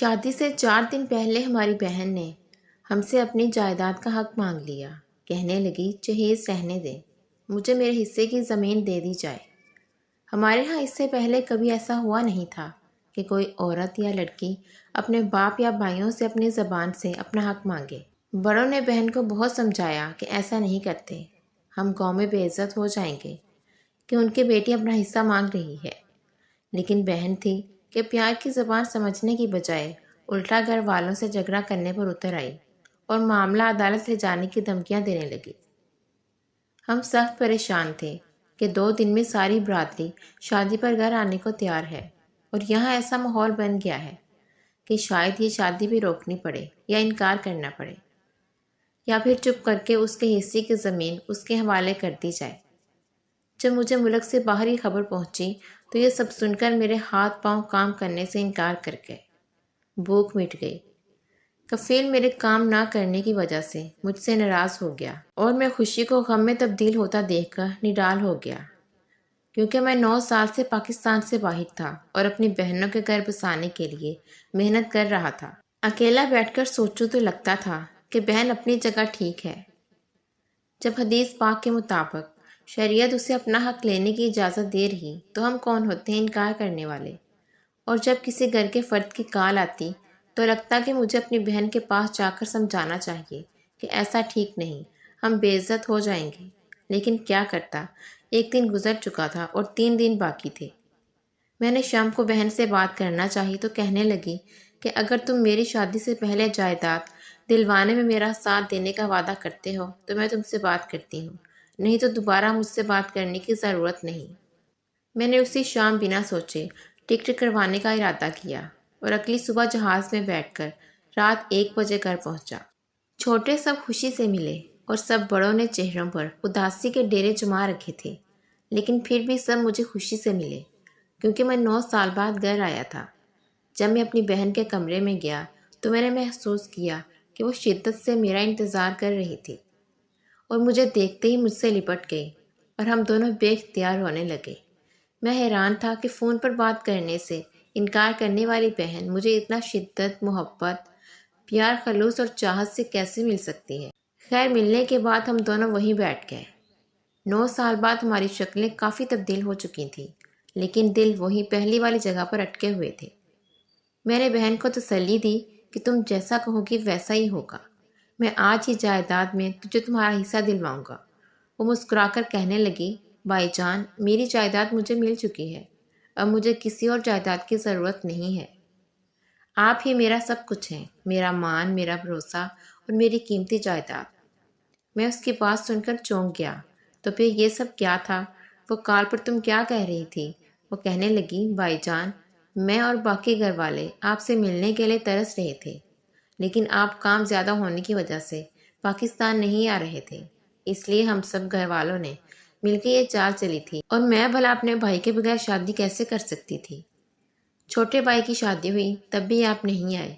شادی سے 4 دن پہلے ہماری بہن نے ہم سے اپنی جائیداد کا حق مانگ لیا۔ کہنے لگی جہیز رہنے دیں، مجھے میرے حصے کی زمین دے دی جائے۔ ہمارے ہاں اس سے پہلے کبھی ایسا ہوا نہیں تھا کہ کوئی عورت یا لڑکی اپنے باپ یا بھائیوں سے اپنی زبان سے اپنا حق مانگے۔ بڑوں نے بہن کو بہت سمجھایا کہ ایسا نہیں کرتے، ہم گاؤں میں بے عزت ہو جائیں گے کہ ان کی بیٹی اپنا حصہ مانگ رہی ہے۔ لیکن بہن تھی کہ پیار کی زبان سمجھنے کی بجائے الٹا گھر والوں سے جھگڑا کرنے پر اتر آئی اور معاملہ عدالت لے جانے کی دھمکیاں دینے لگی۔ ہم سخت پریشان تھے کہ 2 دن میں ساری برادری شادی پر گھر آنے کو تیار ہے، اور یہاں ایسا ماحول بن گیا ہے کہ شاید یہ شادی بھی روکنی پڑے یا انکار کرنا پڑے، یا پھر چپ کر کے اس کے حصے کی زمین اس کے حوالے کر دی جائے۔ جب مجھے ملک سے باہر یہ خبر پہنچی تو یہ سب سن کر میرے ہاتھ پاؤں کام کرنے سے انکار کر گئے۔ بھوک مٹ گئی۔ کفیل میرے کام نہ کرنے کی وجہ سے مجھ سے ناراض ہو گیا، اور میں خوشی کو غم میں تبدیل ہوتا دیکھ کر نڈال ہو گیا، کیونکہ میں 9 سال سے پاکستان سے باہر تھا اور اپنی بہنوں کے گھر بسانے کے لیے محنت کر رہا تھا۔ اکیلا بیٹھ کر سوچوں تو لگتا تھا کہ بہن اپنی جگہ ٹھیک ہے۔ جب حدیث پاک کے مطابق شریعت اسے اپنا حق لینے کی اجازت دے رہی تو ہم کون ہوتے ہیں انکار کرنے والے؟ اور جب کسی گھر کے فرد کی کال آتی تو لگتا کہ مجھے اپنی بہن کے پاس جا کر سمجھانا چاہیے کہ ایسا ٹھیک نہیں، ہم بے عزت ہو جائیں گے۔ لیکن کیا کرتا، 1 دن گزر چکا تھا اور 3 دن باقی تھے۔ میں نے شام کو بہن سے بات کرنا چاہی تو کہنے لگی کہ اگر تم میری شادی سے پہلے جائیداد دلوانے میں میرا ساتھ دینے کا وعدہ کرتے ہو تو میں تم سے بات کرتی ہوں، نہیں تو دوبارہ مجھ سے بات کرنے کی ضرورت نہیں۔ میں نے اسی شام بنا سوچے ٹکٹ کروانے کا ارادہ کیا اور اگلی صبح جہاز میں بیٹھ کر رات 1 بجے گھر پہنچا۔ چھوٹے سب خوشی سے ملے اور سب بڑوں نے چہروں پر اداسی کے ڈیرے جما رکھے تھے، لیکن پھر بھی سب مجھے خوشی سے ملے کیونکہ میں 9 سال بعد گھر آیا تھا۔ جب میں اپنی بہن کے کمرے میں گیا تو میں نے محسوس کیا کہ وہ شدت سے میرا انتظار کر رہی تھی، اور مجھے دیکھتے ہی مجھ سے لپٹ گئی اور ہم دونوں بے اختیار رونے لگے۔ میں حیران تھا کہ فون پر بات کرنے سے انکار کرنے والی بہن مجھے اتنا شدت، محبت، پیار، خلوص اور چاہت سے کیسے مل سکتی ہے۔ خیر، ملنے کے بعد ہم دونوں وہیں بیٹھ گئے۔ 9 سال بعد ہماری شکلیں کافی تبدیل ہو چکی تھیں، لیکن دل وہی پہلی والی جگہ پر اٹکے ہوئے تھے۔ میں نے بہن کو تسلی دی کہ تم جیسا کہو گی ویسا ہی ہوگا، میں آج ہی جائیداد میں تجھے تمہارا حصہ دلواؤں گا۔ وہ مسکرا کر کہنے لگی بھائی جان، میری جائیداد مجھے مل چکی ہے، اب مجھے کسی اور جائیداد کی ضرورت نہیں ہے۔ آپ ہی میرا سب کچھ ہیں، میرا مان، میرا بھروسہ اور میری قیمتی جائیداد۔ میں اس کی بات سن کر چونک گیا۔ تو پھر یہ سب کیا تھا؟ وہ کال پر تم کیا کہہ رہی تھی؟ وہ کہنے لگی بھائی جان، میں اور باقی گھر والے آپ سے ملنے کے لیے ترس رہے تھے، لیکن آپ کام زیادہ ہونے کی وجہ سے پاکستان نہیں آ رہے تھے، اس لیے ہم سب گھر والوں نے مل کے یہ چال چلی تھی، اور میں بھلا اپنے بھائی کے بغیر شادی کیسے کر سکتی تھی؟ چھوٹے بھائی کی شادی ہوئی تب بھی آپ نہیں آئے۔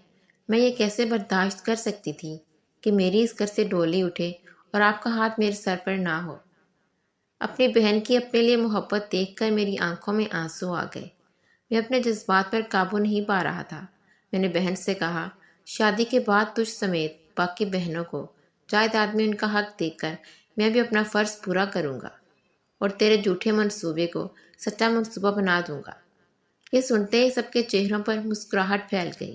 میں یہ کیسے برداشت کر سکتی تھی کہ میری اس گھر سے ڈولی اٹھے اور آپ کا ہاتھ میرے سر پر نہ ہو۔ اپنی بہن کی اپنے لیے محبت دیکھ کر میری آنکھوں میں آنسو آ گئے۔ میں اپنے جذبات پر قابو نہیں پا رہا تھا۔ میں نے بہن سے کہا شادی کے بعد تجھ سمیت باقی بہنوں کو جائیداد میں ان کا حق دے کر میں بھی اپنا فرض پورا کروں گا اور تیرے جھوٹے منصوبے کو سچا منصوبہ بنا دوں گا۔ یہ سنتے ہی سب کے چہروں پر مسکراہٹ پھیل گئی۔